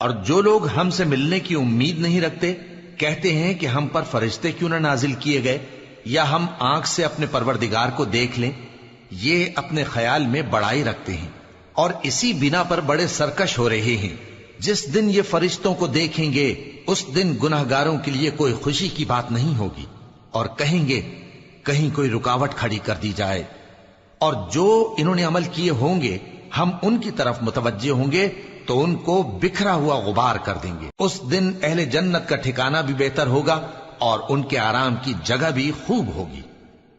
اور جو لوگ ہم سے ملنے کی امید نہیں رکھتے کہتے ہیں کہ ہم پر فرشتے کیوں نہ نازل کیے گئے یا ہم آنکھ سے اپنے پروردگار کو دیکھ لیں. یہ اپنے خیال میں بڑائی رکھتے ہیں اور اسی بنا پر بڑے سرکش ہو رہے ہیں. جس دن یہ فرشتوں کو دیکھیں گے اس دن گناہگاروں کے لیے کوئی خوشی کی بات نہیں ہوگی اور کہیں گے کہیں کوئی رکاوٹ کھڑی کر دی جائے. اور جو انہوں نے عمل کیے ہوں گے ہم ان کی طرف متوجہ ہوں گے تو ان کو بکھرا ہوا غبار کر دیں گے. اس دن اہل جنت کا ٹھکانہ بھی بہتر ہوگا اور ان کے آرام کی جگہ بھی خوب ہوگی.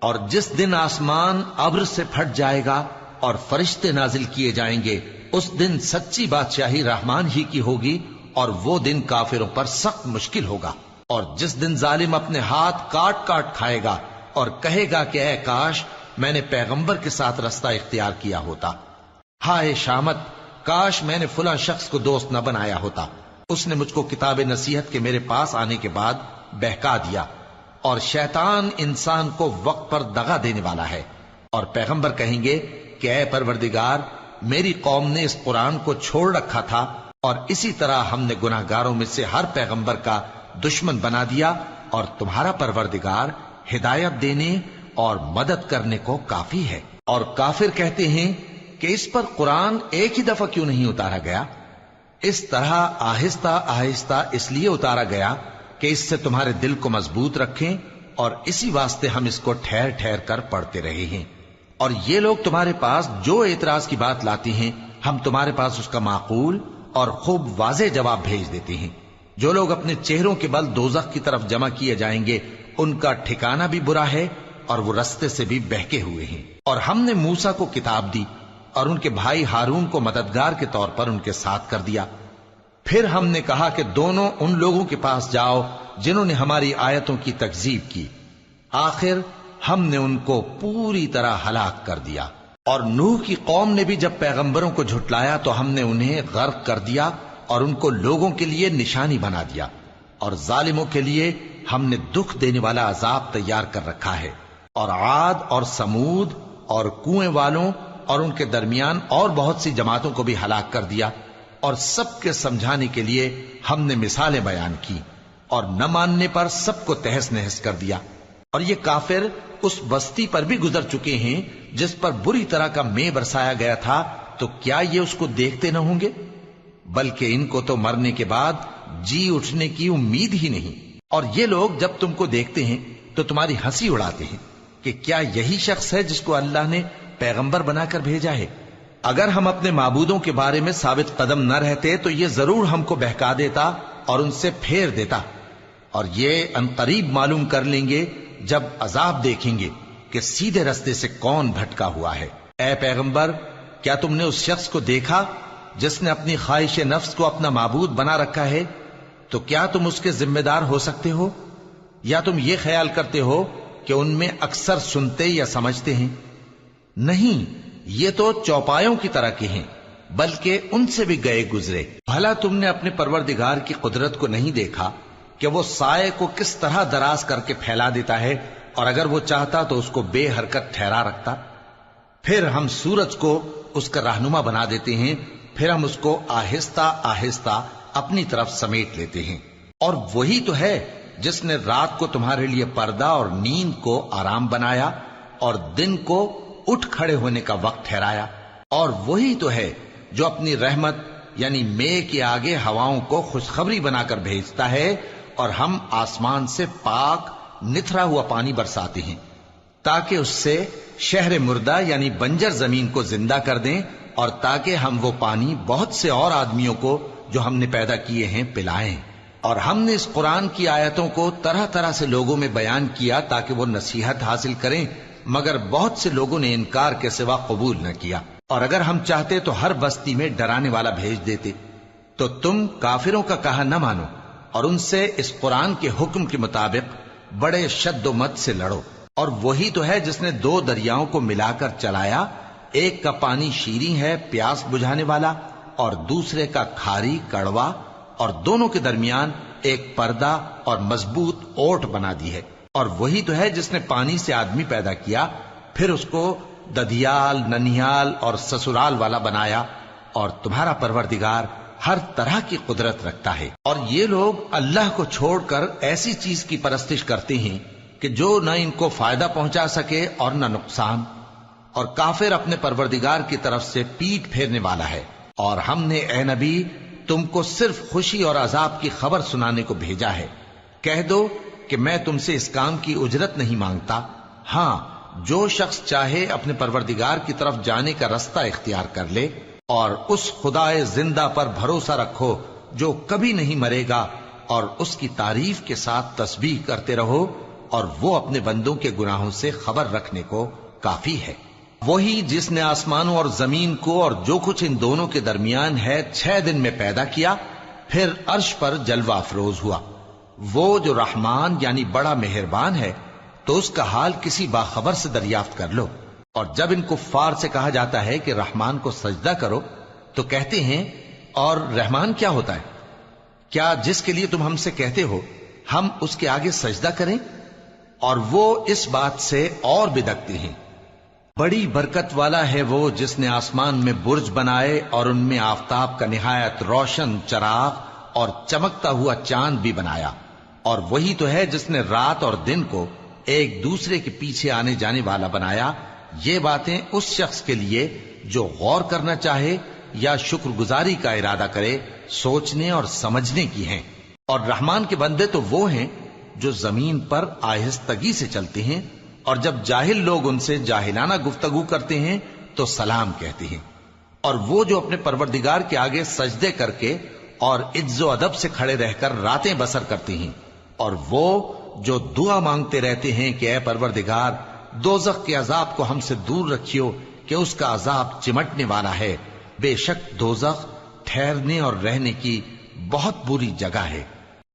اور جس دن آسمان ابر سے پھٹ جائے گا اور فرشتے نازل کیے جائیں گے اس دن سچی بادشاہی رحمان ہی کی ہوگی اور وہ دن کافروں پر سخت مشکل ہوگا. اور جس دن ظالم اپنے ہاتھ کاٹ کاٹ کھائے گا اور کہے گا کہ اے کاش میں نے پیغمبر کے ساتھ رستہ اختیار کیا ہوتا. ہائے شامت، کاش میں نے فلاں شخص کو دوست نہ بنایا ہوتا. اس نے مجھ کو کتاب نصیحت کے میرے پاس آنے کے بعد بہکا دیا. اور شیطان انسان کو وقت پر دغا دینے والا ہے. اور پیغمبر کہیں گے کہ اے پروردگار میری قوم نے اس قرآن کو چھوڑ رکھا تھا اور اسی طرح ہم نے گناہگاروں میں سے ہر پیغمبر کا دشمن بنا دیا اور تمہارا پروردگار ہدایت دینے اور مدد کرنے کو کافی ہے. اور کافر کہتے ہیں کہ اس پر قرآن ایک ہی دفعہ کیوں نہیں اتارا گیا؟ اس طرح آہستہ آہستہ اس لیے اتارا گیا کہ اس سے تمہارے دل کو مضبوط رکھیں اور اسی واسطے ہم اس کو ٹھہر ٹھہر کر پڑھتے رہے ہیں. اور یہ لوگ تمہارے پاس جو اعتراض کی بات لاتے ہیں ہم تمہارے پاس اس کا معقول اور خوب واضح جواب بھیج دیتے ہیں. جو لوگ اپنے چہروں کے بل دوزخ کی طرف جمع کیے جائیں گے ان کا ٹھکانہ بھی برا ہے اور وہ رستے سے بھی بہکے ہوئے ہیں. اور ہم نے موسیٰ کو کتاب دی اور ان کے بھائی ہارون کو مددگار کے طور پر ان کے ساتھ کر دیا. پھر ہم نے کہا کہ دونوں ان لوگوں کے پاس جاؤ جنہوں نے ہماری آیتوں کی تکذیب کی. آخر ہم نے ان کو پوری طرح ہلاک کر دیا. اور نوح کی قوم نے بھی جب پیغمبروں کو جھٹلایا تو ہم نے انہیں غرق کر دیا اور ان کو لوگوں کے لیے نشانی بنا دیا. اور ظالموں کے لیے ہم نے دکھ دینے والا عذاب تیار کر رکھا ہے. اور عاد اور سمود اور کنویں والوں اور ان کے درمیان اور بہت سی جماعتوں کو بھی ہلاک کر دیا. اور سب کے سمجھانے کے لیے ہم نے مثالیں بیان کی اور نہ ماننے پر سب کو تہس نہس کر دیا. اور یہ کافر اس بستی پر بھی گزر چکے ہیں جس پر بری طرح کا مے برسایا گیا تھا، تو کیا یہ اس کو دیکھتے نہ ہوں گے؟ بلکہ ان کو تو مرنے کے بعد جی اٹھنے کی امید ہی نہیں. اور یہ لوگ جب تم کو دیکھتے ہیں تو تمہاری ہنسی اڑاتے ہیں کہ کیا یہی شخص ہے جس کو اللہ نے پیغمبر بنا کر بھیجا ہے؟ اگر ہم اپنے معبودوں کے بارے میں ثابت قدم نہ رہتے تو یہ ضرور ہم کو بہکا دیتا اور ان سے پھیر دیتا. اور یہ انقریب معلوم کر لیں گے جب عذاب دیکھیں گے کہ سیدھے رستے سے کون بھٹکا ہوا ہے. اے پیغمبر کیا تم نے اس شخص کو دیکھا جس نے اپنی خواہش نفس کو اپنا معبود بنا رکھا ہے؟ تو کیا تم اس کے ذمہ دار ہو سکتے ہو؟ یا تم یہ خیال کرتے ہو کہ ان میں اکثر سنتے یا سمجھتے ہیں؟ نہیں، یہ تو چوپایوں کی طرح کے ہیں، بلکہ ان سے بھی گئے گزرے. بھلا تم نے اپنے پروردگار کی قدرت کو نہیں دیکھا کہ وہ سائے کو کس طرح دراز کر کے پھیلا دیتا ہے اور اگر وہ چاہتا تو اس کو بے حرکت ٹھہرا رکھتا؟ پھر ہم سورج کو اس کا رہنما بنا دیتے ہیں، پھر ہم اس کو آہستہ آہستہ اپنی طرف سمیٹ لیتے ہیں. اور وہی تو ہے جس نے رات کو تمہارے لیے پردہ اور نیند کو آرام بنایا اور دن کو اٹھ کھڑے ہونے کا وقت ٹھہرایا. اور وہی تو ہے جو اپنی رحمت یعنی مے کے آگے ہواؤں کو خوشخبری بنا کر بھیجتا ہے اور ہم آسمان سے پاک نتھرا ہوا پانی برساتے ہیں تاکہ اس سے شہر مردہ یعنی بنجر زمین کو زندہ کر دیں اور تاکہ ہم وہ پانی بہت سے اور آدمیوں کو جو ہم نے پیدا کیے ہیں پلائیں. اور ہم نے اس قرآن کی آیتوں کو طرح طرح سے لوگوں میں بیان کیا تاکہ وہ نصیحت حاصل کریں، مگر بہت سے لوگوں نے انکار کے سوا قبول نہ کیا. اور اگر ہم چاہتے تو ہر بستی میں ڈرانے والا بھیج دیتے. تو تم کافروں کا کہا نہ مانو اور ان سے اس قرآن کے حکم کے مطابق بڑے شد و مت سے لڑو. اور وہی تو ہے جس نے دو دریاؤں کو ملا کر چلایا، ایک کا پانی شیریں ہے پیاس بجھانے والا اور دوسرے کا کھاری کڑوا، اور دونوں کے درمیان ایک پردہ اور مضبوط اوٹ بنا دی ہے. اور وہی تو ہے جس نے پانی سے آدمی پیدا کیا، پھر اس کو ددھیال، ننیال اور سسرال والا بنایا. اور تمہارا پروردگار ہر طرح کی قدرت رکھتا ہے۔ اور یہ لوگ اللہ کو چھوڑ کر ایسی چیز کی پرستش کرتے ہیں کہ جو نہ ان کو فائدہ پہنچا سکے اور نہ نقصان، اور کافر اپنے پروردگار کی طرف سے پیٹ پھیرنے والا ہے۔ اور ہم نے اے نبی تم کو صرف خوشی اور عذاب کی خبر سنانے کو بھیجا ہے۔ کہہ دو کہ میں تم سے اس کام کی اجرت نہیں مانگتا، ہاں جو شخص چاہے اپنے پروردگار کی طرف جانے کا رستہ اختیار کر لے، اور اس خدائے زندہ پر بھروسہ رکھو جو کبھی نہیں مرے گا، اور اس کی تعریف کے ساتھ تسبیح کرتے رہو، اور وہ اپنے بندوں کے گناہوں سے خبر رکھنے کو کافی ہے۔ وہی جس نے آسمانوں اور زمین کو اور جو کچھ ان دونوں کے درمیان ہے 6 دن میں پیدا کیا، پھر عرش پر جلوہ افروز ہوا۔ وہ جو رحمان یعنی بڑا مہربان ہے، تو اس کا حال کسی باخبر سے دریافت کر لو۔ اور جب ان کفار سے کہا جاتا ہے کہ رحمان کو سجدہ کرو، تو کہتے ہیں اور رحمان کیا ہوتا ہے؟ کیا جس کے لیے تم ہم سے کہتے ہو ہم اس کے آگے سجدہ کریں؟ اور وہ اس بات سے اور بدکتے ہیں۔ بڑی برکت والا ہے وہ جس نے آسمان میں برج بنائے اور ان میں آفتاب کا نہایت روشن چراغ اور چمکتا ہوا چاند بھی بنایا۔ اور وہی تو ہے جس نے رات اور دن کو ایک دوسرے کے پیچھے آنے جانے والا بنایا۔ یہ باتیں اس شخص کے لیے جو غور کرنا چاہے یا شکر گزاری کا ارادہ کرے سوچنے اور سمجھنے کی ہیں۔ اور رحمان کے بندے تو وہ ہیں جو زمین پر آہستگی سے چلتے ہیں، اور جب جاہل لوگ ان سے جاہلانہ گفتگو کرتے ہیں تو سلام کہتے ہیں۔ اور وہ جو اپنے پروردگار کے آگے سجدے کر کے اور عز و ادب سے کھڑے رہ کر راتیں بسر کرتے ہیں، اور وہ جو دعا مانگتے رہتے ہیں کہ اے پروردگار دوزخ کے عذاب کو ہم سے دور رکھیو کہ اس کا عذاب چمٹنے والا ہے۔ بے شک دوزخ ٹھہرنے اور رہنے کی بہت بری جگہ ہے۔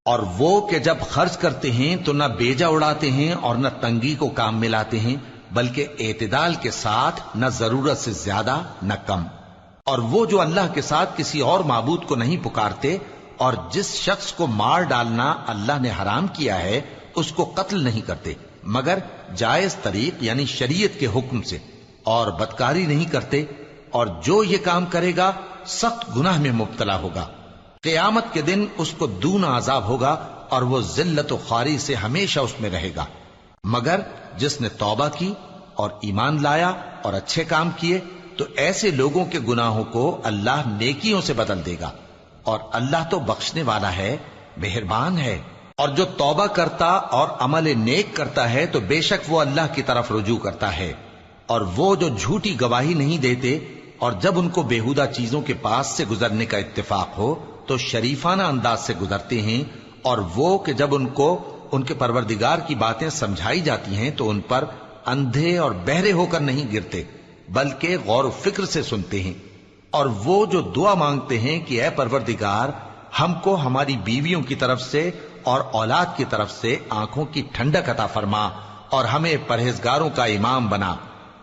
اور وہ کہ جب خرچ کرتے ہیں تو نہ بیجا اڑاتے ہیں اور نہ تنگی کو کام میں لاتے ہیں، بلکہ اعتدال کے ساتھ، نہ ضرورت سے زیادہ نہ کم۔ اور وہ جو اللہ کے ساتھ کسی اور معبود کو نہیں پکارتے، اور جس شخص کو مار ڈالنا اللہ نے حرام کیا ہے اس کو قتل نہیں کرتے مگر جائز طریق یعنی شریعت کے حکم سے، اور بدکاری نہیں کرتے، اور جو یہ کام کرے گا سخت گناہ میں مبتلا ہوگا۔ قیامت کے دن اس کو دونا عذاب ہوگا، اور وہ ذلت و خواری سے ہمیشہ اس میں رہے گا، مگر جس نے توبہ کی اور ایمان لایا اور اچھے کام کیے تو ایسے لوگوں کے گناہوں کو اللہ نیکیوں سے بدل دے گا، اور اللہ تو بخشنے والا ہے، مہربان ہے۔ اور جو توبہ کرتا اور عمل نیک کرتا ہے تو بے شک وہ اللہ کی طرف رجوع کرتا ہے۔ اور وہ جو جھوٹی گواہی نہیں دیتے، اور جب ان کو بےہودہ چیزوں کے پاس سے گزرنے کا اتفاق ہو تو شریفانہ انداز سے گزرتے ہیں، اور وہ کہ جب ان کو ان کے پروردگار کی باتیں سمجھائی جاتی ہیں تو ان پر اندھے اور بہرے ہو کر نہیں گرتے بلکہ غور و فکر سے سنتے ہیں۔ اور وہ جو دعا مانگتے ہیں کہ اے پروردگار ہم کو ہماری بیویوں کی طرف سے اور اولاد کی طرف سے آنکھوں کی ٹھنڈک عطا فرما، اور ہمیں پرہیزگاروں کا امام بنا۔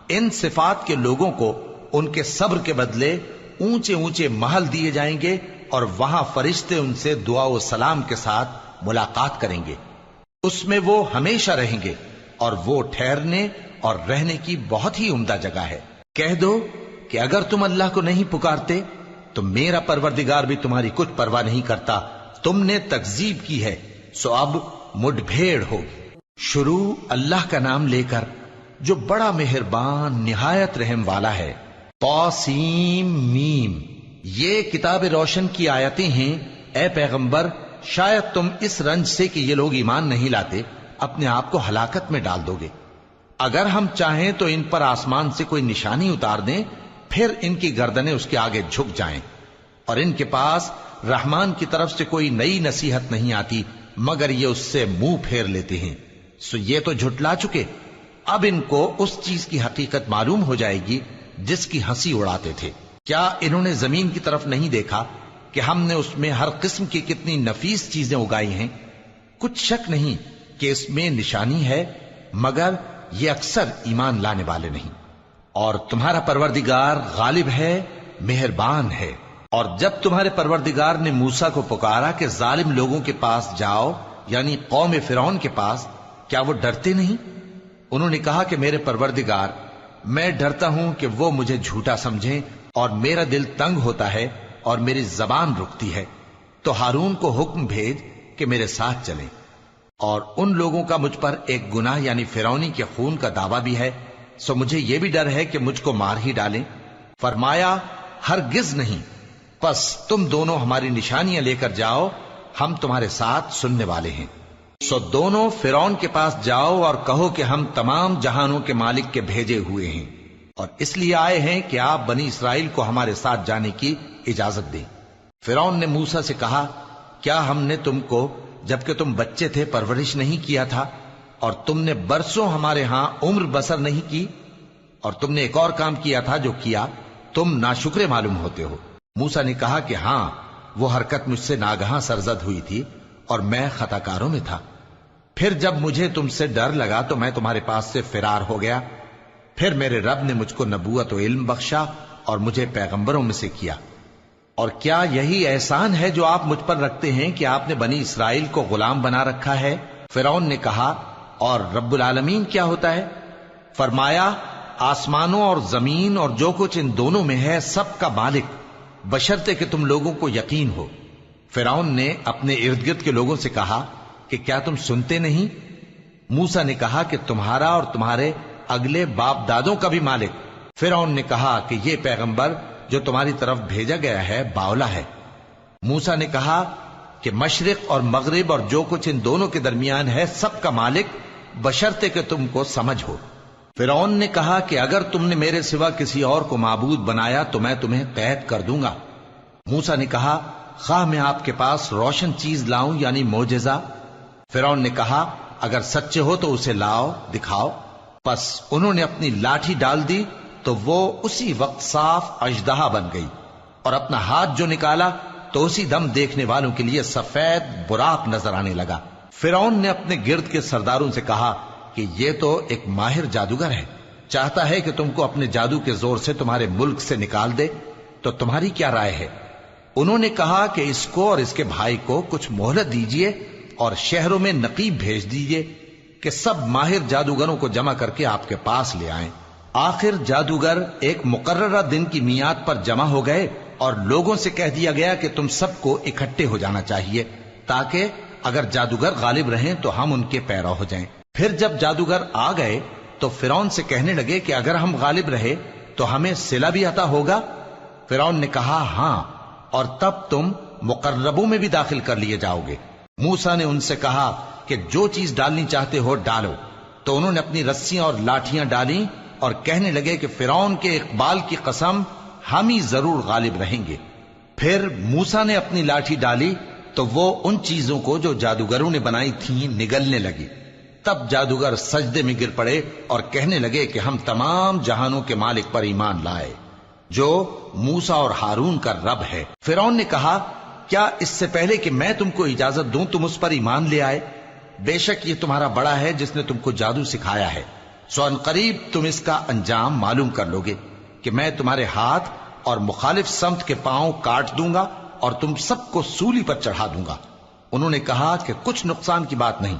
ان صفات کے لوگوں کو ان کے صبر کے بدلے اونچے اونچے محل دیے جائیں گے، اور وہاں فرشتے ان سے دعا و سلام کے ساتھ ملاقات کریں گے۔ اس میں وہ ہمیشہ رہیں گے، اور وہ ٹھہرنے اور رہنے کی بہت ہی عمدہ جگہ ہے۔ کہہ دو کہ اگر تم اللہ کو نہیں پکارتے تو میرا پروردگار بھی تمہاری کچھ پرواہ نہیں کرتا۔ تم نے تکذیب کی ہے سو اب مڈ بھیڑ ہوگی۔ شروع اللہ کا نام لے کر جو بڑا مہربان نہایت رحم والا ہے۔ طاسیم میم، یہ کتاب روشن کی آیتیں ہیں۔ اے پیغمبر شاید تم اس رنج سے کہ یہ لوگ ایمان نہیں لاتے اپنے آپ کو ہلاکت میں ڈال دو گے۔ اگر ہم چاہیں تو ان پر آسمان سے کوئی نشانی اتار دیں، پھر ان کی گردنیں اس کے آگے جھک جائیں، اور ان کے پاس رحمان کی طرف سے کوئی نئی نصیحت نہیں آتی مگر یہ اس سے منہ پھیر لیتے ہیں۔ سو یہ تو جھٹلا چکے، اب ان کو اس چیز کی حقیقت معلوم ہو جائے گی جس کی ہنسی اڑاتے تھے۔ کیا انہوں نے زمین کی طرف نہیں دیکھا کہ ہم نے اس میں ہر قسم کی کتنی نفیس چیزیں اگائی ہیں؟ کچھ شک نہیں کہ اس میں نشانی ہے، مگر یہ اکثر ایمان لانے والے نہیں۔ اور تمہارا پروردگار غالب ہے، مہربان ہے۔ اور جب تمہارے پروردگار نے موسیٰ کو پکارا کہ ظالم لوگوں کے پاس جاؤ، یعنی قوم فرعون کے پاس، کیا وہ ڈرتے نہیں؟ انہوں نے کہا کہ میرے پروردگار میں ڈرتا ہوں کہ وہ مجھے جھوٹا سمجھیں، اور میرا دل تنگ ہوتا ہے اور میری زبان رکتی ہے، تو ہارون کو حکم بھیج کہ میرے ساتھ چلیں۔ اور ان لوگوں کا مجھ پر ایک گناہ یعنی فرعونی کے خون کا دعویٰ بھی ہے، سو مجھے یہ بھی ڈر ہے کہ مجھ کو مار ہی ڈالیں۔ فرمایا ہرگز نہیں، پس تم دونوں ہماری نشانیاں لے کر جاؤ، ہم تمہارے ساتھ سننے والے ہیں۔ سو دونوں فرعون کے پاس جاؤ اور کہو کہ ہم تمام جہانوں کے مالک کے بھیجے ہوئے ہیں، اور اس لیے آئے ہیں کہ آپ بنی اسرائیل کو ہمارے ساتھ جانے کی اجازت دیں۔ فرعون نے موسیٰ سے کہا، کیا ہم نے تم کو جبکہ تم بچے تھے پرورش نہیں کیا تھا، اور تم نے برسوں ہمارے ہاں عمر بسر نہیں کی؟ اور تم نے ایک اور کام کیا تھا جو کیا، تم ناشکرے معلوم ہوتے ہو۔ موسیٰ نے کہا کہ ہاں، وہ حرکت مجھ سے ناگہاں سرزد ہوئی تھی اور میں خطا کاروں میں تھا۔ پھر جب مجھے تم سے ڈر لگا تو میں تمہارے پاس سے فرار ہو گیا۔ پھر میرے رب نے مجھ کو نبوت و علم بخشا اور مجھے پیغمبروں میں سے کیا۔ اور کیا یہی احسان ہے جو آپ مجھ پر رکھتے ہیں کہ آپ نے بنی اسرائیل کو غلام بنا رکھا ہے؟ فرعون نے کہا، اور رب العالمین کیا ہوتا ہے؟ فرمایا، آسمانوں اور زمین اور جو کچھ ان دونوں میں ہے سب کا مالک، بشرطے کہ تم لوگوں کو یقین ہو۔ فرعون نے اپنے ارد گرد کے لوگوں سے کہا کہ کیا تم سنتے نہیں؟ موسیٰ نے کہا کہ تمہارا اور تمہارے اگلے باپ دادوں کا بھی مالک۔ فرعون نے کہا کہ یہ پیغمبر جو تمہاری طرف بھیجا گیا ہے باولا ہے۔ موسیٰ نے کہا کہ مشرق اور مغرب اور جو کچھ ان دونوں کے درمیان ہے سب کا مالک، بشرطے کہ تم کو سمجھ ہو۔ فرعون نے کہا کہ اگر تم نے میرے سوا کسی اور کو معبود بنایا تو میں تمہیں قید کر دوں گا۔ موسیٰ نے کہا، خواہ میں آپ کے پاس روشن چیز لاؤں یعنی معجزہ؟ فرعون نے کہا، اگر سچے ہو تو اسے لاؤ، دکھاؤ۔ پس انہوں نے اپنی لاٹھی ڈال دی تو وہ اسی وقت صاف اژدہا بن گئی، اور اپنا ہاتھ جو نکالا تو اسی دم دیکھنے والوں کے لیے سفید براق نظر آنے لگا۔ فرعون نے اپنے گرد کے سرداروں سے کہا کہ یہ تو ایک ماہر جادوگر ہے، چاہتا ہے کہ تم کو اپنے جادو کے زور سے تمہارے ملک سے نکال دے، تو تمہاری کیا رائے ہے؟ انہوں نے کہا کہ اس کو اور اس کے بھائی کو کچھ مہلت دیجیے اور شہروں میں نقیب بھیج دیجیے کہ سب ماہر جادوگروں کو جمع کر کے آپ کے پاس لے آئیں۔ آخر جادوگر ایک مقررہ دن کی میعاد پر جمع ہو گئے اور لوگوں سے کہہ دیا گیا کہ تم سب کو اکٹھے ہو جانا چاہیے تاکہ اگر جادوگر غالب رہیں تو ہم ان کے پیرو ہو جائیں۔ پھر جب جادوگر آ گئے تو فرعون سے کہنے لگے کہ اگر ہم غالب رہے تو ہمیں صلہ بھی عطا ہوگا؟ فرعون نے کہا، ہاں، اور تب تم مقربوں میں بھی داخل کر لیے جاؤ گے۔ موسیٰ نے ان سے کہا کہ جو چیز ڈالنی چاہتے ہو ڈالو، تو انہوں نے اپنی رسیاں اور لاٹھیاں ڈالیں اور کہنے لگے کہ فرعون کے اقبال کی قسم، ہم ہی ضرور غالب رہیں گے۔ پھر موسیٰ نے اپنی لاٹھی ڈالی تو وہ ان چیزوں کو جو جادوگروں نے بنائی تھیں نگلنے لگی۔ تب جادوگر سجدے میں گر پڑے اور کہنے لگے کہ ہم تمام جہانوں کے مالک پر ایمان لائے جو موسیٰ اور ہارون کا رب ہے۔ فرعون نے کہا، کیا اس سے پہلے کہ میں تم کو اجازت دوں تم اس پر ایمان لے آئے؟ بے شک یہ تمہارا بڑا ہے جس نے تم کو جادو سکھایا ہے، سو ان قریب تم اس کا انجام معلوم کر لو گے کہ میں تمہارے ہاتھ اور مخالف سمت کے پاؤں کاٹ دوں گا اور تم سب کو سولی پر چڑھا دوں گا۔ انہوں نے کہا کہ کچھ نقصان کی بات نہیں،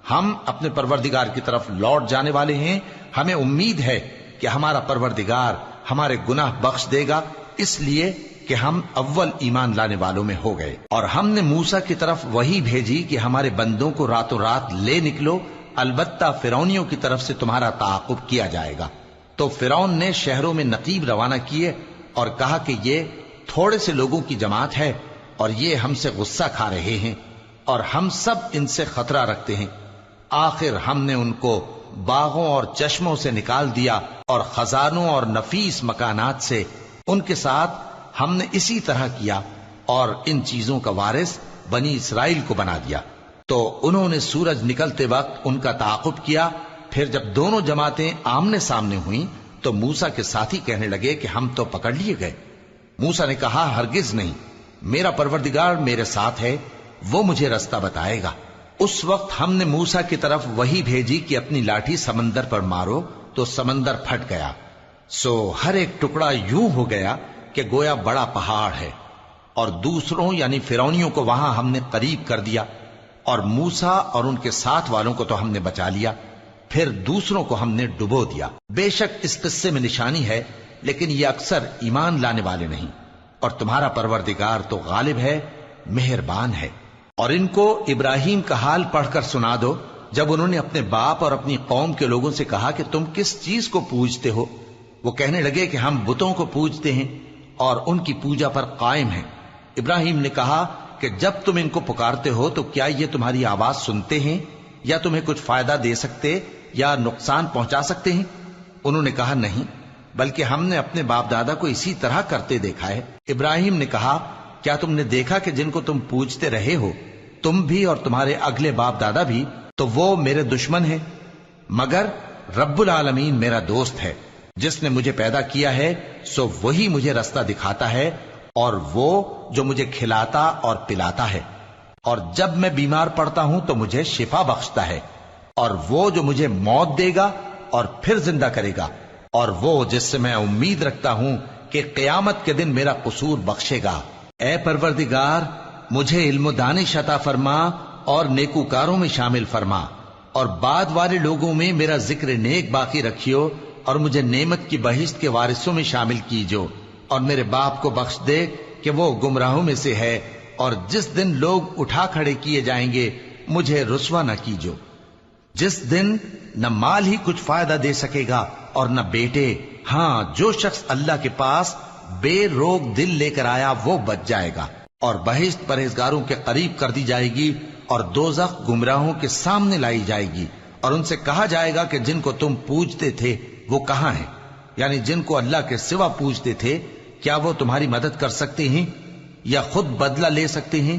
ہم اپنے پروردگار کی طرف لوٹ جانے والے ہیں، ہمیں امید ہے کہ ہمارا پروردگار ہمارے گناہ بخش دے گا، اس لیے کہ ہم اول ایمان لانے والوں میں ہو گئے۔ اور ہم نے موسیٰ کی طرف وحی بھیجی کہ ہمارے بندوں کو راتوں رات لے نکلو، البتہ فرعونیوں کی طرف سے تمہارا تعاقب کیا جائے گا۔ تو فرعون نے شہروں میں نقیب روانہ کیے اور کہا کہ یہ تھوڑے سے لوگوں کی جماعت ہے اور یہ ہم سے غصہ کھا رہے ہیں اور ہم سب ان سے خطرہ رکھتے ہیں۔ آخر ہم نے ان کو باغوں اور چشموں سے نکال دیا اور خزانوں اور نفیس مکانات سے۔ ان کے ساتھ ہم نے اسی طرح کیا اور ان چیزوں کا وارث بنی اسرائیل کو بنا دیا۔ تو انہوں نے سورج نکلتے وقت ان کا تعاقب کیا۔ پھر جب دونوں جماعتیں آمنے سامنے ہوئیں تو موسیٰ کے ساتھی کہنے لگے کہ ہم تو پکڑ لیے گئے۔ موسیٰ نے کہا، ہرگز نہیں، میرا پروردگار میرے ساتھ ہے، وہ مجھے رستہ بتائے گا۔ اس وقت ہم نے موسیٰ کی طرف وحی بھیجی کہ اپنی لاٹھی سمندر پر مارو، تو سمندر پھٹ گیا، سو ہر ایک ٹکڑا یوں ہو گیا کہ گویا بڑا پہاڑ ہے، اور دوسروں یعنی فرعونیوں کو وہاں ہم نے قریب کر دیا، اور موسیٰ اور ان کے ساتھ والوں کو تو ہم نے بچا لیا، پھر دوسروں کو ہم نے ڈبو دیا۔ بے شک اس قصے میں نشانی ہے، لیکن یہ اکثر ایمان لانے والے نہیں۔ اور تمہارا پروردگار تو غالب ہے، مہربان ہے۔ اور ان کو ابراہیم کا حال پڑھ کر سنا دو جب انہوں نے اپنے باپ اور اپنی قوم کے لوگوں سے کہا کہ تم کس چیز کو پوجتے ہو؟ وہ کہنے لگے کہ ہم بتوں کو پوجتے ہیں اور ان کی پوجا پر قائم ہیں۔ ابراہیم نے کہا کہ جب تم ان کو پکارتے ہو تو کیا یہ تمہاری آواز سنتے ہیں یا تمہیں کچھ فائدہ دے سکتے یا نقصان پہنچا سکتے ہیں؟ انہوں نے کہا نہیں، بلکہ ہم نے اپنے باپ دادا کو اسی طرح کرتے دیکھا ہے۔ ابراہیم نے کہا کیا تم نے دیکھا کہ جن کو تم پوجتے رہے ہو تم بھی اور تمہارے اگلے باپ دادا بھی، تو وہ میرے دشمن ہیں، مگر رب العالمین میرا دوست ہے۔ جس نے مجھے پیدا کیا ہے سو وہی مجھے رستہ دکھاتا ہے، اور وہ جو مجھے کھلاتا اور پلاتا ہے، اور جب میں بیمار پڑتا ہوں تو مجھے شفا بخشتا ہے، اور وہ جو مجھے موت دے گا اور پھر زندہ کرے گا، اور وہ جس سے میں امید رکھتا ہوں کہ قیامت کے دن میرا قصور بخشے گا۔ اے پروردگار، مجھے علم و دانش عطا فرما اور نیکوکاروں میں شامل فرما، اور بعد والے لوگوں میں میرا ذکر نیک باقی رکھیو، اور مجھے نعمت کی بہشت کے وارثوں میں شامل کیجو، اور میرے باپ کو بخش دے کہ وہ گمراہوں میں سے ہے، اور جس دن لوگ اٹھا کھڑے کیے جائیں گے مجھے رسوا نہ کیجو، جس دن نہ مال ہی کچھ فائدہ دے سکے گا اور نہ بیٹے۔ ہاں، جو شخص اللہ کے پاس بے روک دل لے کر آیا وہ بچ جائے گا، اور بہشت پرہیزگاروں کے قریب کر دی جائے گی، اور دوزخ گمراہوں کے سامنے لائی جائے گی، اور ان سے کہا جائے گا کہ جن کو تم پوجتے تھے وہ کہاں ہیں؟ یعنی جن کو اللہ کے سوا پوجتے تھے، کیا وہ تمہاری مدد کر سکتے ہیں یا خود بدلہ لے سکتے ہیں؟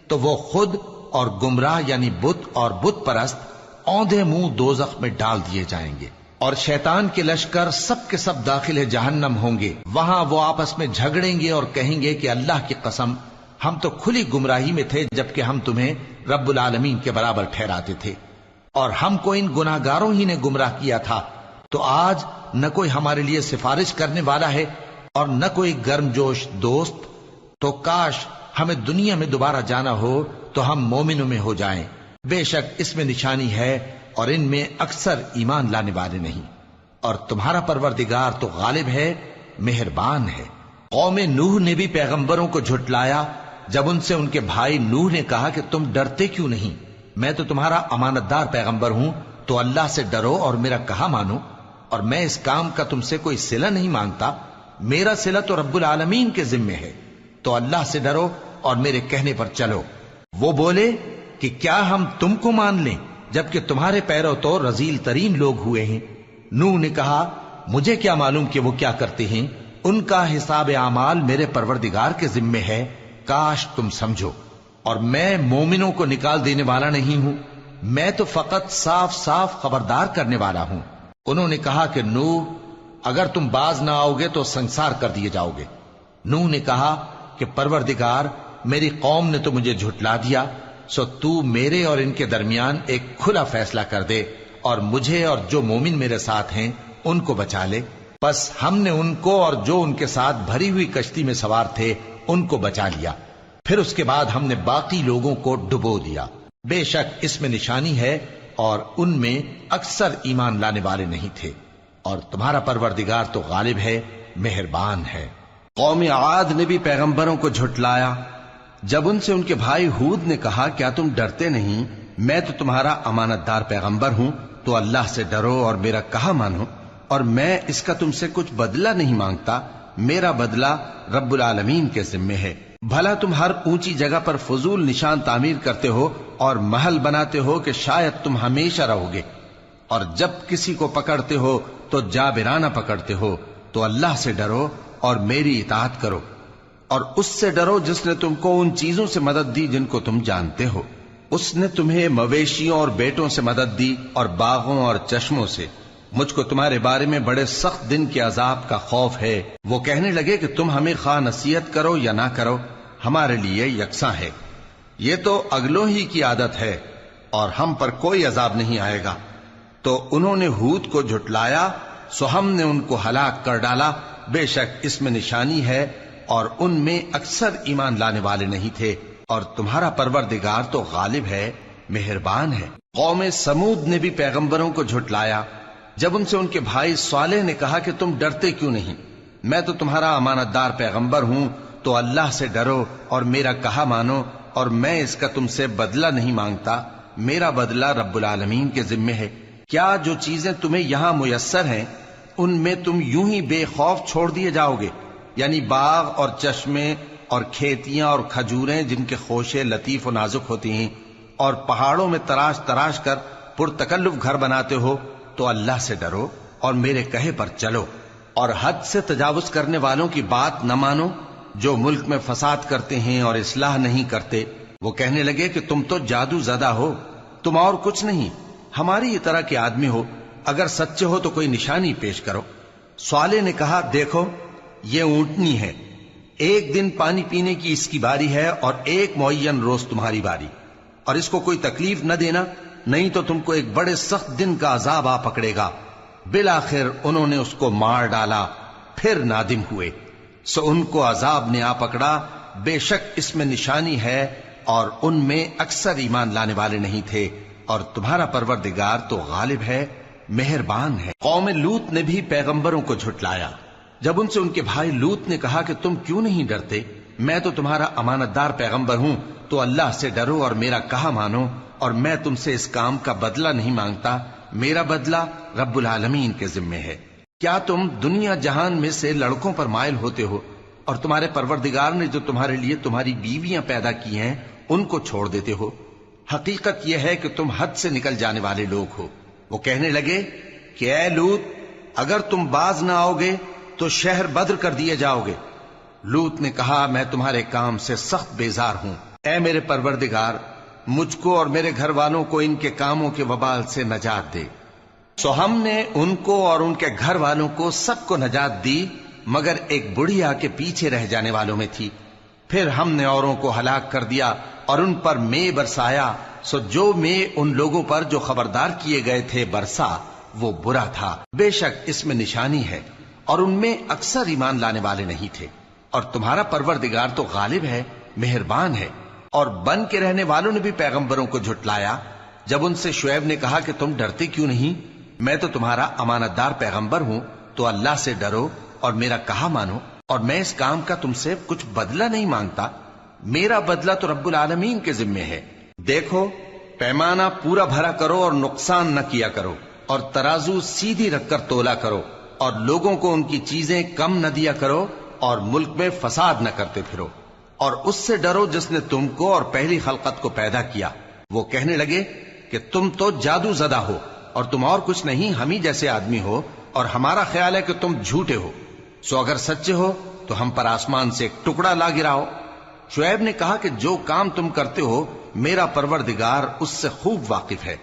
تو وہ خود اور گمراہ یعنی بت اور بت پرست اوندھے منہ دوزخ میں ڈال دیے جائیں گے، اور شیطان کے لشکر سب کے سب داخل جہنم ہوں گے۔ وہاں وہ آپس میں جھگڑیں گے اور کہیں گے کہ اللہ کی قسم ہم تو کھلی گمراہی میں تھے جبکہ ہم تمہیں رب العالمین کے برابر ٹھہراتے تھے، اور ہم کو ان گناہگاروں ہی نے گمراہ کیا تھا، تو آج نہ کوئی ہمارے لیے سفارش کرنے والا ہے اور نہ کوئی گرم جوش دوست۔ تو کاش ہمیں دنیا میں دوبارہ جانا ہو تو ہم مومنوں میں ہو جائیں، بے شک اس میں نشانی ہے اور ان میں اکثر ایمان لانے والے نہیں، اور تمہارا پروردگار تو غالب ہے، مہربان ہے۔ قوم نوح نے بھی پیغمبروں کو جھٹلایا جب ان سے ان کے بھائی نوح نے کہا کہ تم ڈرتے کیوں نہیں؟ میں تو تمہارا امانت دار پیغمبر ہوں، تو اللہ سے ڈرو اور میرا کہا مانو، اور میں اس کام کا تم سے کوئی صلہ نہیں مانگتا، میرا صلہ تو رب العالمین کے ذمے ہے، تو اللہ سے ڈرو اور میرے کہنے پر چلو۔ وہ بولے کہ کیا ہم تم کو مان لیں جبکہ تمہارے پیرو تو رذیل ترین لوگ ہوئے ہیں؟ نوح نے کہا مجھے کیا معلوم کہ وہ کیا کرتے ہیں، ان کا حساب اعمال میرے پروردگار کے ذمے ہے، کاش تم سمجھو۔ اور میں مومنوں کو نکال دینے والا نہیں ہوں، میں تو فقط صاف صاف خبردار کرنے والا ہوں۔ انہوں نے کہا کہ نوح اگر تم باز نہ آؤ گے تو سنسار کر دیے جاؤ گے۔ نوح نے کہا کہ پروردگار، میری قوم نے تو مجھے جھٹلا دیا، سو تو میرے اور ان کے درمیان ایک کھلا فیصلہ کر دے، اور مجھے اور جو مومن میرے ساتھ ہیں ان کو بچا لے۔ بس ہم نے ان کو اور جو ان کے ساتھ بھری ہوئی کشتی میں سوار تھے ان کو بچا لیا، پھر اس کے بعد ہم نے باقی لوگوں کو ڈبو دیا۔ بے شک اس میں نشانی ہے اور ان میں اکثر ایمان لانے والے نہیں تھے، اور تمہارا پروردگار تو غالب ہے، مہربان ہے۔ قوم عاد نے بھی پیغمبروں کو جھٹلایا جب ان سے ان کے بھائی ہود نے کہا کیا تم ڈرتے نہیں؟ میں تو تمہارا امانت دار پیغمبر ہوں، تو اللہ سے ڈرو اور میرا کہا مانو، اور میں اس کا تم سے کچھ بدلہ نہیں مانگتا، میرا بدلہ رب العالمین کے ذمے ہے۔ بھلا تم ہر اونچی جگہ پر فضول نشان تعمیر کرتے ہو اور محل بناتے ہو کہ شاید تم ہمیشہ رہو گے، اور جب کسی کو پکڑتے ہو تو جابرانہ پکڑتے ہو، تو اللہ سے ڈرو اور میری اطاعت کرو، اور اس سے ڈرو جس نے تم کو ان چیزوں سے مدد دی جن کو تم جانتے ہو۔ اس نے تمہیں مویشیوں اور بیٹوں سے مدد دی اور باغوں اور چشموں سے۔ مجھ کو تمہارے بارے میں بڑے سخت دن کے عذاب کا خوف ہے۔ وہ کہنے لگے کہ تم ہمیں خواہ نصیحت کرو یا نہ کرو، ہمارے لیے یکساں ہے، یہ تو اگلوں ہی کی عادت ہے، اور ہم پر کوئی عذاب نہیں آئے گا۔ تو انہوں نے ہود کو جھٹلایا، سو ہم نے ان کو ہلاک کر ڈالا، بے شک اس میں نشانی ہے اور ان میں اکثر ایمان لانے والے نہیں تھے، اور تمہارا پروردگار تو غالب ہے، مہربان ہے۔ قوم سمود نے بھی پیغمبروں کو جھٹلایا جب ان سے ان کے بھائی صالح نے کہا کہ تم ڈرتے کیوں نہیں؟ میں تو تمہارا امانت دار پیغمبر ہوں، تو اللہ سے ڈرو اور میرا کہا مانو، اور میں اس کا تم سے بدلہ نہیں مانگتا، میرا بدلہ رب العالمین کے ذمے ہے۔ کیا جو چیزیں تمہیں یہاں میسر ہیں ان میں تم یوں ہی بے خوف چھوڑ دیے جاؤ گے؟ یعنی باغ اور چشمے اور کھیتیاں اور کھجوریں جن کے خوشے لطیف و نازک ہوتی ہیں، اور پہاڑوں میں تراش تراش کر پرتکلف گھر بناتے ہو، تو اللہ سے ڈرو اور میرے کہے پر چلو، اور حد سے تجاوز کرنے والوں کی بات نہ مانو جو ملک میں فساد کرتے ہیں اور اصلاح نہیں کرتے۔ وہ کہنے لگے کہ تم تو جادو زدہ ہو، تم اور کچھ نہیں، ہماری ہی طرح کے آدمی ہو، اگر سچے ہو تو کوئی نشانی پیش کرو۔ صالح نے کہا دیکھو یہ اونٹنی ہے، ایک دن پانی پینے کی اس کی باری ہے اور ایک معین روز تمہاری باری، اور اس کو کوئی تکلیف نہ دینا، نہیں تو تم کو ایک بڑے سخت دن کا عذاب آ پکڑے گا۔ بالآخر انہوں نے اس کو مار ڈالا، پھر نادم ہوئے، سو ان کو عذاب نے آ پکڑا، بے شک اس میں نشانی ہے، اور ان میں اکثر ایمان لانے والے نہیں تھے، اور تمہارا پروردگار تو غالب ہے، مہربان ہے۔ قوم لوط نے بھی پیغمبروں کو جھٹلایا، جب ان سے ان کے بھائی لوط نے کہا کہ تم کیوں نہیں ڈرتے، میں تو تمہارا امانت دار پیغمبر ہوں، تو اللہ سے ڈرو اور میرا کہا مانو، اور میں تم سے اس کام کا بدلہ نہیں مانگتا، میرا بدلہ رب العالمین کے ذمے ہے۔ کیا تم دنیا جہان میں سے لڑکوں پر مائل ہوتے ہو، اور تمہارے پروردگار نے جو تمہارے لیے تمہاری بیویاں پیدا کی ہیں ان کو چھوڑ دیتے ہو؟ حقیقت یہ ہے کہ تم حد سے نکل جانے والے لوگ ہو۔ وہ کہنے لگے کہ اے لوط اگر تم باز نہ آؤ گے تو شہر بدر کر دیے جاؤ گے۔ لوط نے کہا میں تمہارے کام سے سخت بیزار ہوں، اے میرے پروردگار مجھ کو اور میرے گھر والوں کو ان کے کاموں کے وبال سے نجات دے۔ سو ہم نے ان کو اور ان کے گھر والوں کو سب کو نجات دی، مگر ایک بڑھیا کے پیچھے رہ جانے والوں میں تھی۔ پھر ہم نے اوروں کو ہلاک کر دیا اور ان پر مے برسایا، سو جو مے ان لوگوں پر جو خبردار کیے گئے تھے برسا وہ برا تھا۔ بے شک اس میں نشانی ہے، اور ان میں اکثر ایمان لانے والے نہیں تھے، اور تمہارا پروردگار تو غالب ہے، مہربان ہے۔ اور بن کے رہنے والوں نے بھی پیغمبروں کو جھٹلایا، جب ان سے شعیب نے کہا کہ تم ڈرتے کیوں نہیں، میں تو تمہارا امانت دار پیغمبر ہوں، تو اللہ سے ڈرو اور میرا کہا مانو، اور میں اس کام کا تم سے کچھ بدلہ نہیں مانگتا، میرا بدلہ تو رب العالمین کے ذمے ہے۔ دیکھو پیمانہ پورا بھرا کرو اور نقصان نہ کیا کرو، اور ترازو سیدھی رکھ کر تولا کرو، اور لوگوں کو ان کی چیزیں کم نہ دیا کرو، اور ملک میں فساد نہ کرتے پھرو، اور اس سے ڈرو جس نے تم کو اور پہلی خلقت کو پیدا کیا۔ وہ کہنے لگے کہ تم تو جادو زدہ ہو، اور تم اور کچھ نہیں، ہم ہی جیسے آدمی ہو، اور ہمارا خیال ہے کہ تم جھوٹے ہو، سو اگر سچے ہو تو ہم پر آسمان سے ایک ٹکڑا لا گراؤ۔ شعیب نے کہا کہ جو کام تم کرتے ہو میرا پروردگار اس سے خوب واقف ہے۔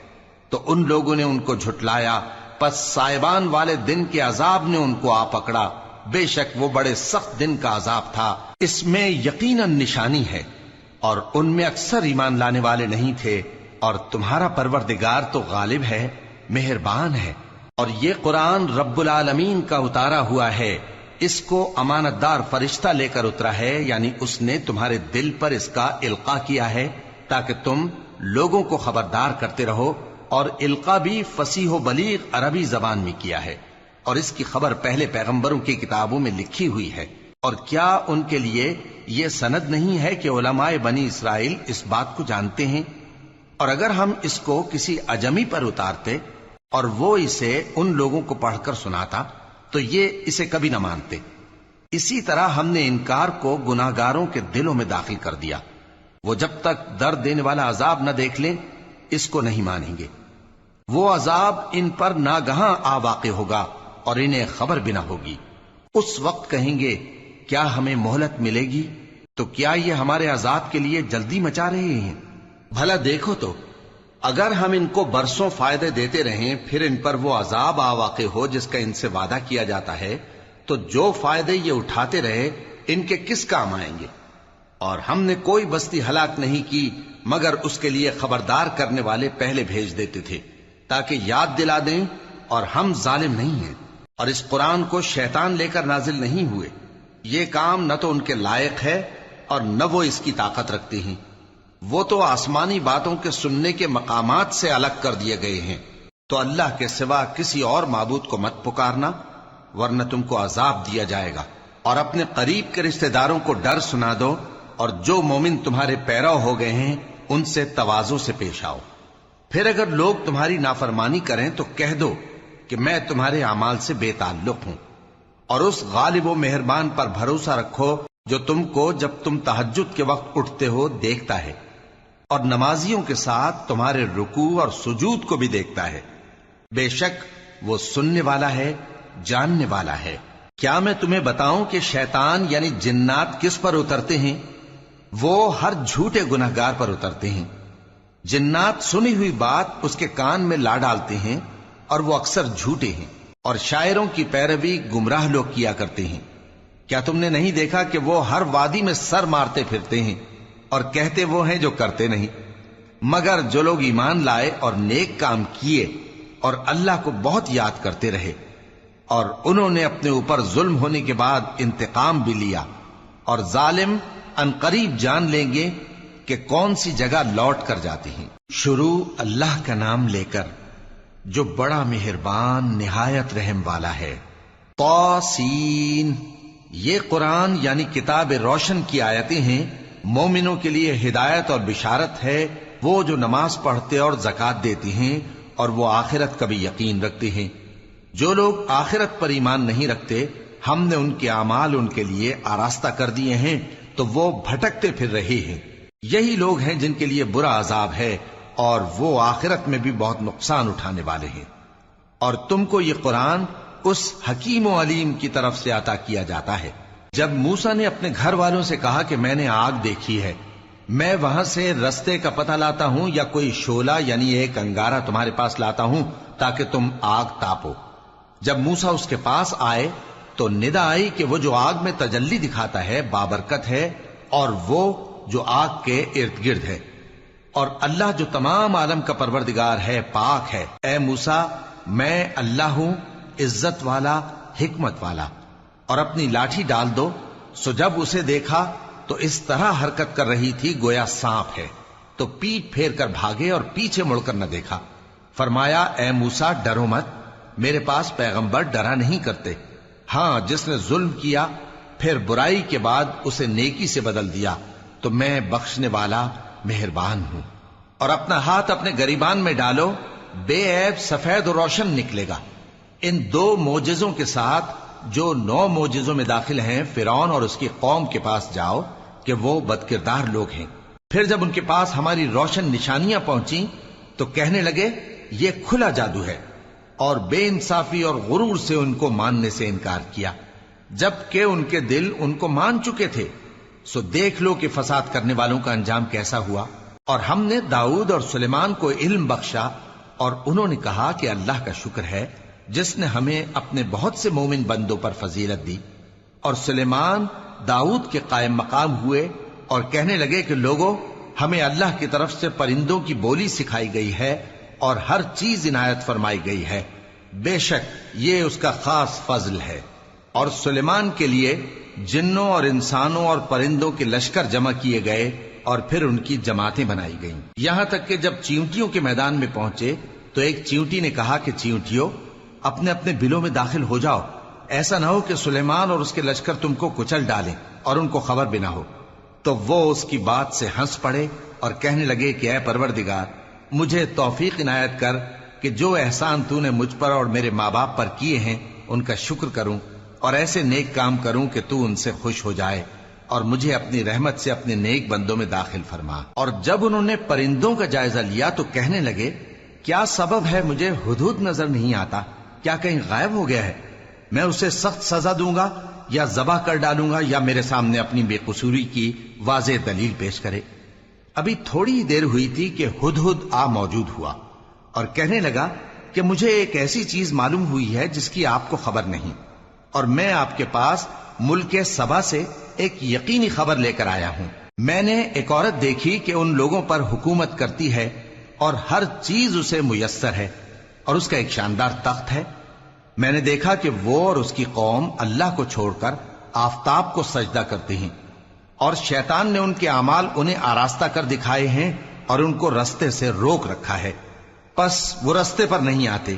تو ان لوگوں نے ان کو جھٹلایا، پس سائبان والے دن کے عذاب نے ان کو آ پکڑا، بے شک وہ بڑے سخت دن کا عذاب تھا، اس میں یقیناً نشانی ہے، اور ان میں اکثر ایمان لانے والے نہیں تھے، اور تمہارا پروردگار تو غالب ہے، مہربان ہے۔ اور یہ قرآن رب العالمین کا اتارا ہوا ہے، اس کو امانت دار فرشتہ لے کر اترا ہے، یعنی اس نے تمہارے دل پر اس کا القاء کیا ہے تاکہ تم لوگوں کو خبردار کرتے رہو، اور القاء بھی فصیح و بلیغ عربی زبان میں کیا ہے، اور اس کی خبر پہلے پیغمبروں کی کتابوں میں لکھی ہوئی ہے۔ اور کیا ان کے لیے یہ سند نہیں ہے کہ علماء بنی اسرائیل اس بات کو جانتے ہیں؟ اور اگر ہم اس کو کسی اجمی پر اتارتے اور وہ اسے ان لوگوں کو پڑھ کر سناتا تو یہ اسے کبھی نہ مانتے۔ اسی طرح ہم نے انکار کو گناہگاروں کے دلوں میں داخل کر دیا، وہ جب تک درد دینے والا عذاب نہ دیکھ لیں اس کو نہیں مانیں گے۔ وہ عذاب ان پر ناگہاں آ واقع ہوگا اور انہیں خبر بھی نہ ہوگی۔ اس وقت کہیں گے کیا ہمیں مہلت ملے گی؟ تو کیا یہ ہمارے عذاب کے لیے جلدی مچا رہے ہیں؟ بھلا دیکھو تو اگر ہم ان کو برسوں فائدے دیتے رہیں پھر ان پر وہ عذاب آ واقع ہو جس کا ان سے وعدہ کیا جاتا ہے، تو جو فائدے یہ اٹھاتے رہے ان کے کس کام آئیں گے؟ اور ہم نے کوئی بستی ہلاک نہیں کی مگر اس کے لیے خبردار کرنے والے پہلے بھیج دیتے تھے تاکہ یاد دلا دیں، اور ہم ظالم نہیں ہیں۔ اور اس قرآن کو شیطان لے کر نازل نہیں ہوئے، یہ کام نہ تو ان کے لائق ہے اور نہ وہ اس کی طاقت رکھتے ہیں، وہ تو آسمانی باتوں کے سننے کے مقامات سے الگ کر دیے گئے ہیں۔ تو اللہ کے سوا کسی اور معبود کو مت پکارنا ورنہ تم کو عذاب دیا جائے گا۔ اور اپنے قریب کے رشتہ داروں کو ڈر سنا دو، اور جو مومن تمہارے پیرو ہو گئے ہیں ان سے تواضع سے پیش آؤ۔ پھر اگر لوگ تمہاری نافرمانی کریں تو کہہ دو کہ میں تمہارے اعمال سے بے تعلق ہوں، اور اس غالب و مہربان پر بھروسہ رکھو جو تم کو جب تم تہجد کے وقت اٹھتے ہو دیکھتا ہے، اور نمازیوں کے ساتھ تمہارے رکوع اور سجود کو بھی دیکھتا ہے۔ بے شک وہ سننے والا ہے، جاننے والا ہے۔ کیا میں تمہیں بتاؤں کہ شیطان یعنی جنات کس پر اترتے ہیں؟ وہ ہر جھوٹے گنہگار پر اترتے ہیں۔ جنات سنی ہوئی بات اس کے کان میں لا ڈالتے ہیں، اور وہ اکثر جھوٹے ہیں، اور شاعروں کی پیروی گمراہ لوگ کیا کرتے ہیں۔ کیا تم نے نہیں دیکھا کہ وہ ہر وادی میں سر مارتے پھرتے ہیں، اور کہتے وہ ہیں جو کرتے نہیں؟ مگر جو لوگ ایمان لائے اور نیک کام کیے اور اللہ کو بہت یاد کرتے رہے، اور انہوں نے اپنے اوپر ظلم ہونے کے بعد انتقام بھی لیا، اور ظالم عنقریب جان لیں گے کہ کون سی جگہ لوٹ کر جاتے ہیں۔ شروع اللہ کا نام لے کر جو بڑا مہربان نہایت رحم والا ہے۔ طاسین، یہ قرآن یعنی کتاب روشن کی آیتیں ہیں، مومنوں کے لیے ہدایت اور بشارت ہے، وہ جو نماز پڑھتے اور زکوٰۃ دیتے ہیں اور وہ آخرت کا بھی یقین رکھتے ہیں۔ جو لوگ آخرت پر ایمان نہیں رکھتے، ہم نے ان کے اعمال ان کے لیے آراستہ کر دیے ہیں تو وہ بھٹکتے پھر رہے ہیں۔ یہی لوگ ہیں جن کے لیے برا عذاب ہے، اور وہ آخرت میں بھی بہت نقصان اٹھانے والے ہیں۔ اور تم کو یہ قرآن اس حکیم و علیم کی طرف سے عطا کیا جاتا ہے۔ جب موسیٰ نے اپنے گھر والوں سے کہا کہ میں نے آگ دیکھی ہے، میں وہاں سے رستے کا پتہ لاتا ہوں یا کوئی شعلہ یعنی ایک انگارہ تمہارے پاس لاتا ہوں تاکہ تم آگ تاپو۔ جب موسیٰ اس کے پاس آئے تو ندا آئی کہ وہ جو آگ میں تجلی دکھاتا ہے بابرکت ہے، اور وہ جو آگ کے ارد گرد ہے، اور اللہ جو تمام عالم کا پروردگار ہے پاک ہے۔ اے موسیٰ، میں اللہ ہوں، عزت والا، حکمت والا، اور اپنی لاٹھی ڈال دو۔ سو جب اسے دیکھا تو اس طرح حرکت کر رہی تھی گویا سانپ ہے، تو پیٹ پھیر کر بھاگے اور پیچھے مڑ کر نہ دیکھا۔ فرمایا اے موسیٰ ڈرو مت، میرے پاس پیغمبر ڈرا نہیں کرتے۔ ہاں، جس نے ظلم کیا پھر برائی کے بعد اسے نیکی سے بدل دیا تو میں بخشنے والا مہربان ہوں۔ اور اپنا ہاتھ اپنے گریبان میں ڈالو، بے عیب سفید و روشن نکلے گا۔ ان 2 معجزوں کے ساتھ جو 9 معجزوں میں داخل ہیں فرعون اور اس کی قوم کے پاس جاؤ کہ وہ بدکردار لوگ ہیں۔ پھر جب ان کے پاس ہماری روشن نشانیاں پہنچیں تو کہنے لگے یہ کھلا جادو ہے، اور بے انصافی اور غرور سے ان کو ماننے سے انکار کیا، جبکہ ان کے دل ان کو مان چکے تھے۔ سو دیکھ لو کہ فساد کرنے والوں کا انجام کیسا ہوا۔ اور ہم نے داؤد اور سلیمان کو علم بخشا، اور انہوں نے کہا کہ اللہ کا شکر ہے جس نے ہمیں اپنے بہت سے مومن بندوں پر فضیلت دی۔ اور سلیمان داؤد کے قائم مقام ہوئے اور کہنے لگے کہ لوگوں، ہمیں اللہ کی طرف سے پرندوں کی بولی سکھائی گئی ہے اور ہر چیز عنایت فرمائی گئی ہے، بے شک یہ اس کا خاص فضل ہے۔ اور سلیمان کے لیے جنوں اور انسانوں اور پرندوں کے لشکر جمع کیے گئے اور پھر ان کی جماعتیں بنائی گئیں، یہاں تک کہ جب چیونٹیوں کے میدان میں پہنچے تو ایک چیونٹی نے کہا کہ چیونٹیوں، اپنے اپنے بلوں میں داخل ہو جاؤ، ایسا نہ ہو کہ سلیمان اور اس کے لشکر تم کو کچل ڈالیں اور ان کو خبر بھی نہ ہو۔ تو وہ اس کی بات سے ہنس پڑے اور کہنے لگے کہ اے پروردگار، مجھے توفیق عنایت کر کہ جو احسان تو نے مجھ پر اور میرے ماں باپ پر کیے ہیں ان کا شکر کروں، اور ایسے نیک کام کروں کہ تو ان سے خوش ہو جائے، اور مجھے اپنی رحمت سے اپنے نیک بندوں میں داخل فرما۔ اور جب انہوں نے پرندوں کا جائزہ لیا تو کہنے لگے کیا سبب ہے مجھے ہدہد نظر نہیں آتا؟ کیا کہیں غائب ہو گیا ہے؟ میں اسے سخت سزا دوں گا یا ذبح کر ڈالوں گا، یا میرے سامنے اپنی بے قصوری کی واضح دلیل پیش کرے۔ ابھی تھوڑی ہی دیر ہوئی تھی کہ ہدہد آ موجود ہوا اور کہنے لگا کہ مجھے ایک ایسی چیز معلوم ہوئی ہے جس کی آپ کو خبر نہیں، اور میں آپ کے پاس ملک سبا سے ایک یقینی خبر لے کر آیا ہوں۔ میں نے ایک عورت دیکھی کہ ان لوگوں پر حکومت کرتی ہے اور ہر چیز اسے میسر ہے، اور اس کا ایک شاندار تخت ہے۔ میں نے دیکھا کہ وہ اور اس کی قوم اللہ کو چھوڑ کر آفتاب کو سجدہ کرتے ہیں، اور شیطان نے ان کے اعمال انہیں آراستہ کر دکھائے ہیں اور ان کو رستے سے روک رکھا ہے، پس وہ رستے پر نہیں آتے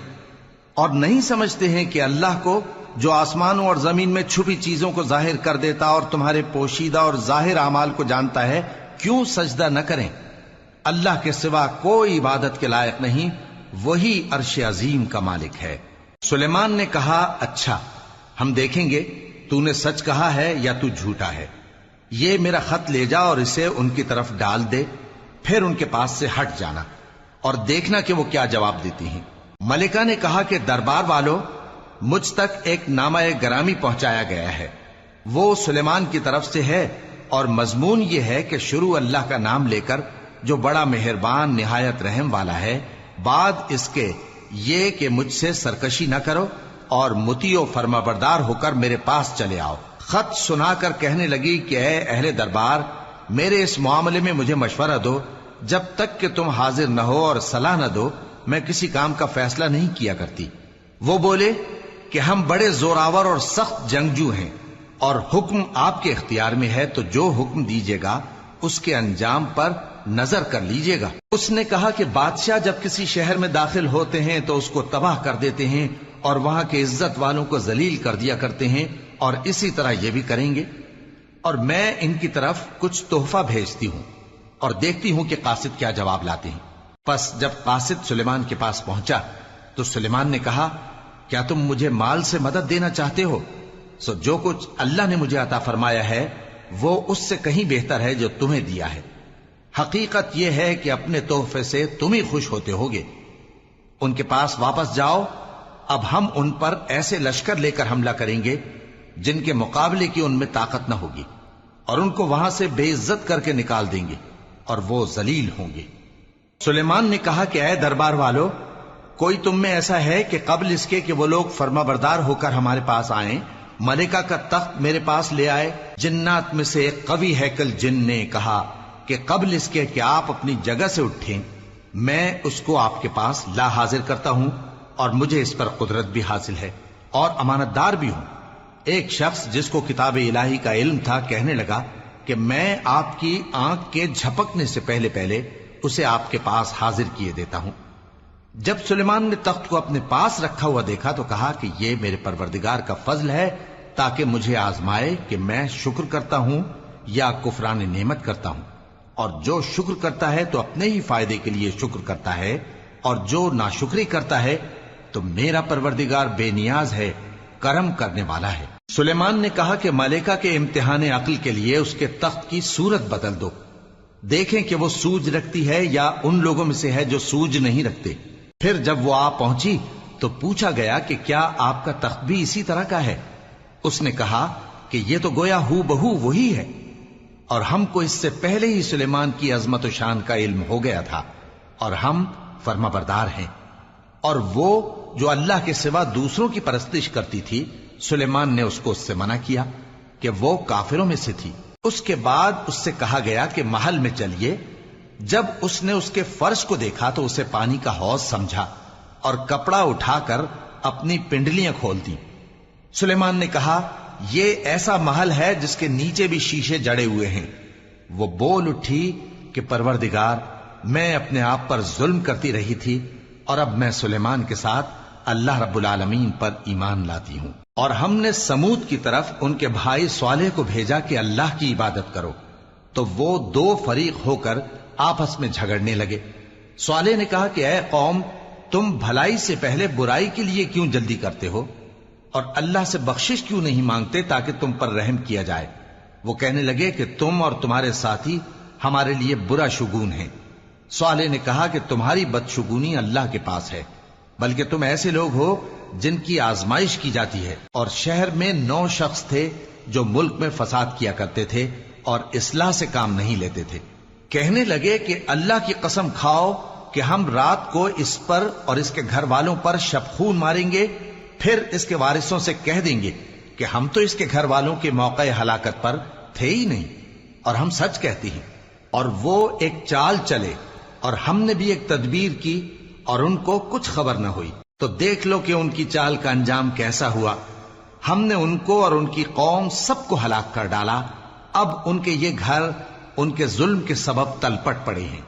اور نہیں سمجھتے ہیں کہ اللہ کو جو آسمانوں اور زمین میں چھپی چیزوں کو ظاہر کر دیتا اور تمہارے پوشیدہ اور ظاہر اعمال کو جانتا ہے، کیوں سجدہ نہ کریں؟ اللہ کے سوا کوئی عبادت کے لائق نہیں، وہی عرش عظیم کا مالک ہے۔ سلیمان نے کہا، اچھا ہم دیکھیں گے تو نے سچ کہا ہے یا تو جھوٹا ہے۔ یہ میرا خط لے جا اور اسے ان کی طرف ڈال دے، پھر ان کے پاس سے ہٹ جانا اور دیکھنا کہ وہ کیا جواب دیتی ہیں۔ ملکہ نے کہا کہ دربار والو، مجھ تک ایک نامہ گرامی پہنچایا گیا ہے، وہ سلیمان کی طرف سے ہے، اور مضمون یہ ہے کہ شروع اللہ کا نام لے کر جو بڑا مہربان نہایت رحم والا ہے، بعد اس کے یہ کہ مجھ سے سرکشی نہ کرو اور مطیع و فرما بردار ہو کر میرے پاس چلے آؤ۔ خط سنا کر کہنے لگی کہ اے اہل دربار، میرے اس معاملے میں مجھے مشورہ دو، جب تک کہ تم حاضر نہ ہو اور صلاح نہ دو میں کسی کام کا فیصلہ نہیں کیا کرتی۔ وہ بولے کہ ہم بڑے زوراور اور سخت جنگجو ہیں، اور حکم آپ کے اختیار میں ہے، تو جو حکم دیجیے گا اس کے انجام پر نظر کر لیجیے گا۔ اس نے کہا کہ بادشاہ جب کسی شہر میں داخل ہوتے ہیں تو اس کو تباہ کر دیتے ہیں اور وہاں کے عزت والوں کو ذلیل کر دیا کرتے ہیں، اور اسی طرح یہ بھی کریں گے، اور میں ان کی طرف کچھ تحفہ بھیجتی ہوں اور دیکھتی ہوں کہ قاصد کیا جواب لاتے ہیں۔ پس جب قاصد سلیمان کے پاس پہنچا تو سلیمان نے کہا، کیا تم مجھے مال سے مدد دینا چاہتے ہو؟ سو جو کچھ اللہ نے مجھے عطا فرمایا ہے وہ اس سے کہیں بہتر ہے جو تمہیں دیا ہے۔ حقیقت یہ ہے کہ اپنے تحفے سے تم ہی خوش ہوتے ہوگے۔ ان کے پاس واپس جاؤ، اب ہم ان پر ایسے لشکر لے کر حملہ کریں گے جن کے مقابلے کی ان میں طاقت نہ ہوگی، اور ان کو وہاں سے بے عزت کر کے نکال دیں گے اور وہ ذلیل ہوں گے۔ سلیمان نے کہا کہ اے دربار والو، کوئی تم میں ایسا ہے کہ قبل اس کے کہ وہ لوگ فرما بردار ہو کر ہمارے پاس آئیں، ملکہ کا تخت میرے پاس لے آئے؟ جنات میں سے ایک قوی ہیکل جن نے کہا کہ قبل اس کے کہ آپ اپنی جگہ سے اٹھیں میں اس کو آپ کے پاس لا حاضر کرتا ہوں، اور مجھے اس پر قدرت بھی حاصل ہے اور امانت دار بھی ہوں۔ ایک شخص جس کو کتاب الہی کا علم تھا کہنے لگا کہ میں آپ کی آنکھ کے جھپکنے سے پہلے پہلے اسے آپ کے پاس حاضر کیے دیتا ہوں۔ جب سلیمان نے تخت کو اپنے پاس رکھا ہوا دیکھا تو کہا کہ یہ میرے پروردگار کا فضل ہے تاکہ مجھے آزمائے کہ میں شکر کرتا ہوں یا کفران نعمت کرتا ہوں، اور جو شکر کرتا ہے تو اپنے ہی فائدے کے لیے شکر کرتا ہے، اور جو ناشکری کرتا ہے تو میرا پروردگار بے نیاز ہے، کرم کرنے والا ہے۔ سلیمان نے کہا کہ ملکہ کے امتحان عقل کے لیے اس کے تخت کی صورت بدل دو، دیکھیں کہ وہ سوج رکھتی ہے یا ان لوگوں میں سے ہے جو سوج نہیں رکھتے۔ پھر جب وہ آ پہنچی تو پوچھا گیا کہ کیا آپ کا تخت بھی اسی طرح کا ہے؟ اس نے کہا کہ یہ تو گویا ہو بہو وہی ہے، اور ہم کو اس سے پہلے ہی سلیمان کی عظمت و شان کا علم ہو گیا تھا، اور ہم فرما بردار ہیں۔ اور وہ جو اللہ کے سوا دوسروں کی پرستش کرتی تھی، سلیمان نے اس کو اس سے منع کیا کہ وہ کافروں میں سے تھی۔ اس کے بعد اس سے کہا گیا کہ محل میں چلیے۔ جب اس نے اس کے فرش کو دیکھا تو اسے پانی کا حوض سمجھا اور کپڑا اٹھا کر اپنی پنڈلیاں کھول دی۔ سلیمان نے کہا، یہ ایسا محل ہے جس کے نیچے بھی شیشے جڑے ہوئے ہیں۔ وہ بول اٹھی کہ پروردگار، میں اپنے آپ پر ظلم کرتی رہی تھی، اور اب میں سلیمان کے ساتھ اللہ رب العالمین پر ایمان لاتی ہوں۔ اور ہم نے سمود کی طرف ان کے بھائی صالح کو بھیجا کہ اللہ کی عبادت کرو، تو وہ دو فریق ہو کر آپس میں جھگڑنے لگے۔ صالح نے کہا کہ اے قوم، تم بھلائی سے پہلے برائی کے لیے کیوں جلدی کرتے ہو، اور اللہ سے بخشش کیوں نہیں مانگتے تاکہ تم پر رحم کیا جائے؟ وہ کہنے لگے کہ تم اور تمہارے ساتھی ہمارے لیے برا شگون ہیں۔ صالح نے کہا کہ تمہاری بدشگونی اللہ کے پاس ہے، بلکہ تم ایسے لوگ ہو جن کی آزمائش کی جاتی ہے۔ اور شہر میں 9 شخص تھے جو ملک میں فساد کیا کرتے تھے اور اصلاح سے کام نہیں لیتے تھے۔ کہنے لگے کہ اللہ کی قسم کھاؤ کہ ہم رات کو اس پر اور اس کے گھر والوں پر شبخون ماریں گے، پھر اس کے وارثوں سے کہہ دیں گے کہ ہم تو اس کے گھر والوں کے موقع ہلاکت پر تھے ہی نہیں، اور ہم سچ کہتے ہیں۔ اور وہ ایک چال چلے، اور ہم نے بھی ایک تدبیر کی، اور ان کو کچھ خبر نہ ہوئی۔ تو دیکھ لو کہ ان کی چال کا انجام کیسا ہوا۔ ہم نے ان کو اور ان کی قوم سب کو ہلاک کر ڈالا۔ اب ان کے یہ گھر ان کے ظلم کے سبب تلپٹ پڑے ہیں۔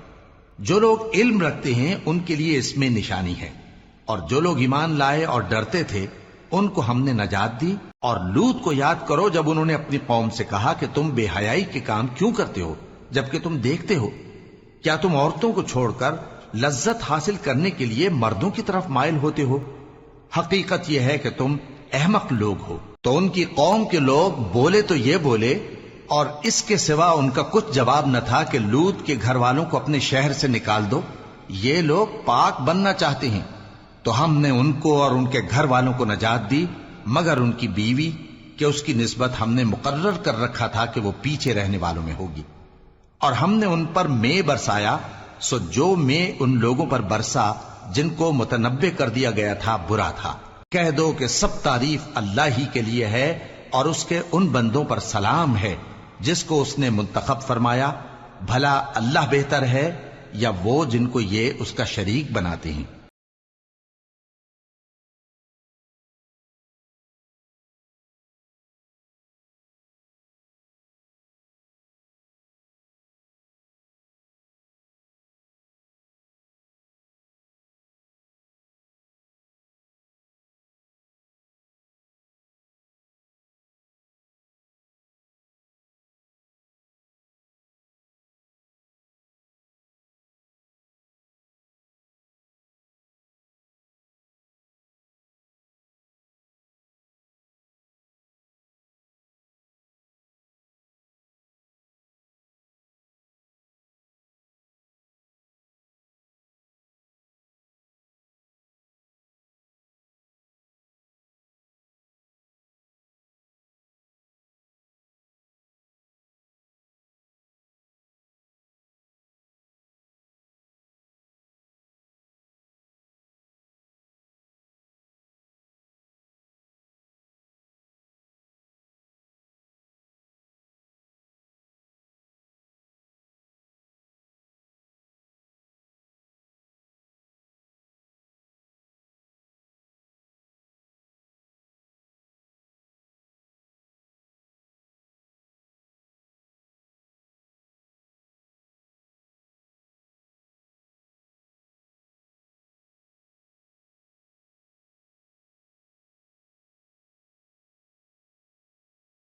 جو لوگ علم رکھتے ہیں ان کے لیے اس میں نشانی ہے، اور جو لوگ ایمان لائے اور ڈرتے تھے ان کو ہم نے نجات دی۔ اور لوط کو یاد کرو جب انہوں نے اپنی قوم سے کہا کہ تم بے حیائی کے کام کیوں کرتے ہو جبکہ تم دیکھتے ہو؟ کیا تم عورتوں کو چھوڑ کر لذت حاصل کرنے کے لیے مردوں کی طرف مائل ہوتے ہو؟ حقیقت یہ ہے کہ تم احمق لوگ ہو۔ تو ان کی قوم کے لوگ بولے تو یہ بولے، اور اس کے سوا ان کا کچھ جواب نہ تھا کہ لوط کے گھر والوں کو اپنے شہر سے نکال دو، یہ لوگ پاک بننا چاہتے ہیں۔ تو ہم نے ان کو اور ان کے گھر والوں کو نجات دی، مگر ان کی بیوی کہ اس کی نسبت ہم نے مقرر کر رکھا تھا کہ وہ پیچھے رہنے والوں میں ہوگی۔ اور ہم نے ان پر مے برسایا، سو جو مے ان لوگوں پر برسا جن کو متنبع کر دیا گیا تھا برا تھا۔ کہہ دو کہ سب تعریف اللہ ہی کے لیے ہے، اور اس کے ان بندوں پر سلام ہے جس کو اس نے منتخب فرمایا۔ بھلا اللہ بہتر ہے یا وہ جن کو یہ اس کا شریک بناتے ہیں؟